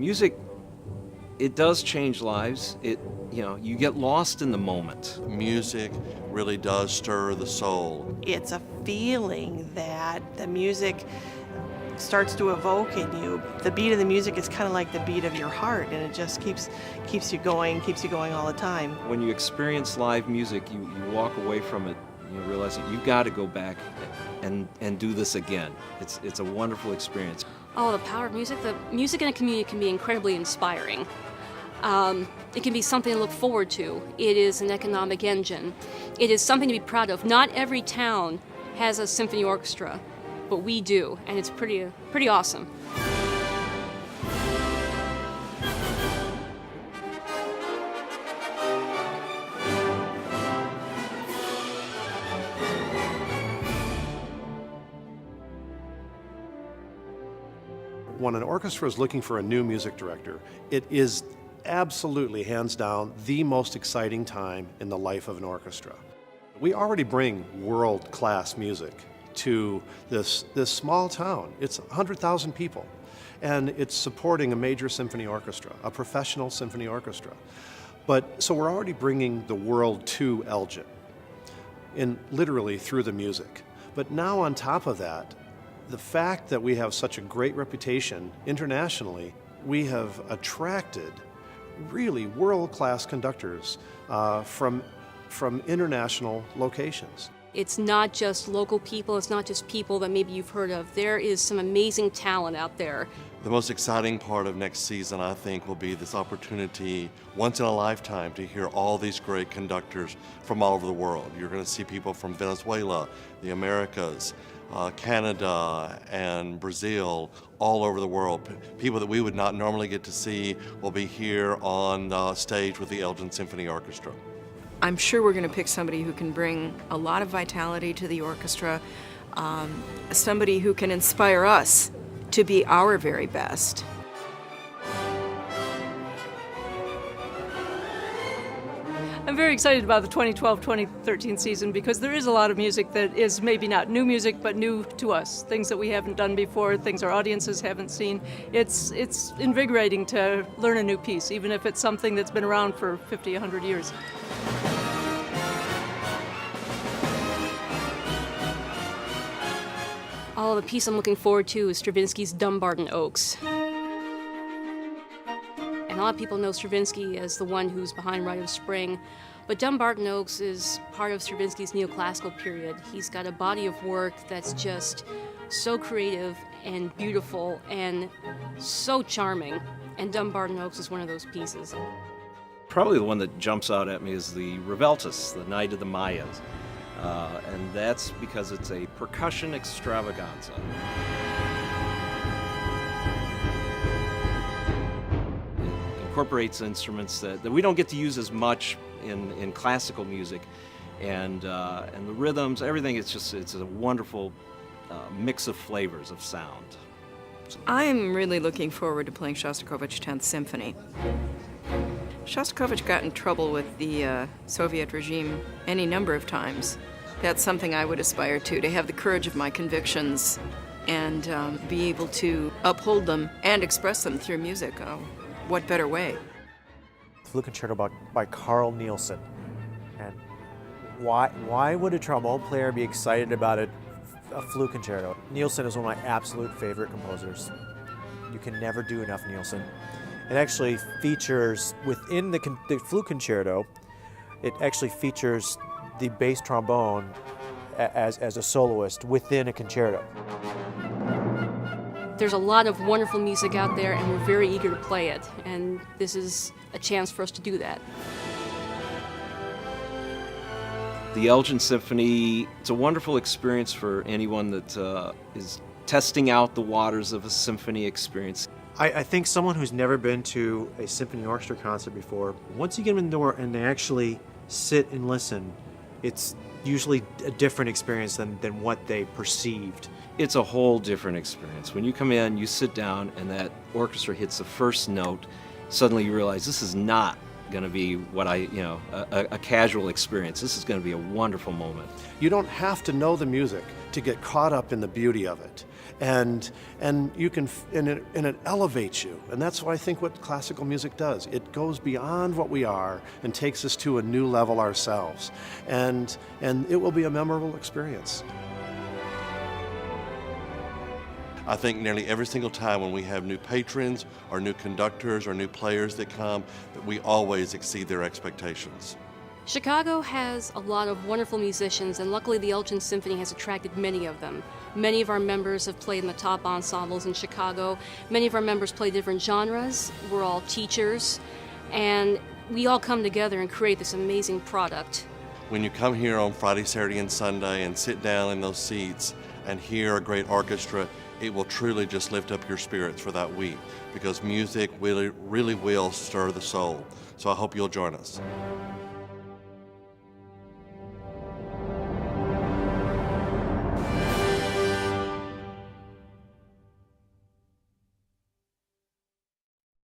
Music, it does change lives. You get lost in the moment. Music really does stir the soul. It's a feeling that the music starts to evoke in you. The beat of the music is kind of like the beat of your heart, and it just keeps you going all the time. When you experience live music, you walk away from it, you realize that you've got to go back and do this again. It's a wonderful experience. Oh, the power of music. The music in a community can be incredibly inspiring. It can be something to look forward to. It is an economic engine. It is something to be proud of. Not every town has a symphony orchestra, but we do, and it's pretty awesome. When an orchestra is looking for a new music director, it is absolutely, hands down, the most exciting time in the life of an orchestra. We already bring world-class music to this small town. It's 100,000 people, and it's supporting a major symphony orchestra, a professional symphony orchestra. So we're already bringing the world to Elgin, literally through the music. But now on top of that, the fact that we have such a great reputation internationally, we have attracted really world-class conductors from international locations. It's not just local people, it's not just people that maybe you've heard of. There is some amazing talent out there. The most exciting part of next season, I think, will be this opportunity, once in a lifetime, to hear all these great conductors from all over the world. You're going to see people from Venezuela, the Americas, Canada, and Brazil, all over the world. People that we would not normally get to see will be here on stage with the Elgin Symphony Orchestra. I'm sure we're going to pick somebody who can bring a lot of vitality to the orchestra, somebody who can inspire us to be our very best. I'm very excited about the 2012-2013 season because there is a lot of music that is maybe not new music, but new to us. Things that we haven't done before, things our audiences haven't seen. It's invigorating to learn a new piece, even if it's something that's been around for 50, 100 years. Oh, the piece I'm looking forward to is Stravinsky's Dumbarton Oaks. And a lot of people know Stravinsky as the one who's behind Rite of Spring, but Dumbarton Oaks is part of Stravinsky's neoclassical period. He's got a body of work that's just so creative and beautiful and so charming, and Dumbarton Oaks is one of those pieces. Probably the one that jumps out at me is the Reveltas, the Night of the Mayas. And that's because it's a percussion extravaganza. It incorporates instruments that we don't get to use as much in classical music, and the rhythms, everything. It's a wonderful mix of flavors of sound. I'm really looking forward to playing Shostakovich 10th Symphony. Shostakovich got in trouble with the Soviet regime any number of times. That's something I would aspire to have the courage of my convictions and be able to uphold them and express them through music. What better way? Flute Concerto by Carl Nielsen. And why would a trombone player be excited about a flute concerto? Nielsen is one of my absolute favorite composers. You can never do enough Nielsen. It actually features, within the flute concerto, it actually features the bass trombone as a soloist within a concerto. There's a lot of wonderful music out there, and we're very eager to play it, and this is a chance for us to do that. The Elgin Symphony, it's a wonderful experience for anyone that is testing out the waters of a symphony experience. I think someone who's never been to a symphony orchestra concert before, once you get them in the door and they actually sit and listen, it's usually a different experience than what they perceived. It's a whole different experience. When you come in, you sit down, and that orchestra hits the first note, suddenly you realize this is not going to be what a casual experience. This is going to be a wonderful moment. You don't have to know the music to get caught up in the beauty of it. And you can, and it elevates you. And that's what I think what classical music does. It goes beyond what we are and takes us to a new level ourselves. And it will be a memorable experience. I think nearly every single time when we have new patrons or new conductors or new players that come, that we always exceed their expectations. Chicago has a lot of wonderful musicians, and luckily the Elgin Symphony has attracted many of them. Many of our members have played in the top ensembles in Chicago. Many of our members play different genres. We're all teachers, and we all come together and create this amazing product. When you come here on Friday, Saturday, and Sunday and sit down in those seats and hear a great orchestra, it will truly just lift up your spirits for that week, because music really will stir the soul. So I hope you'll join us.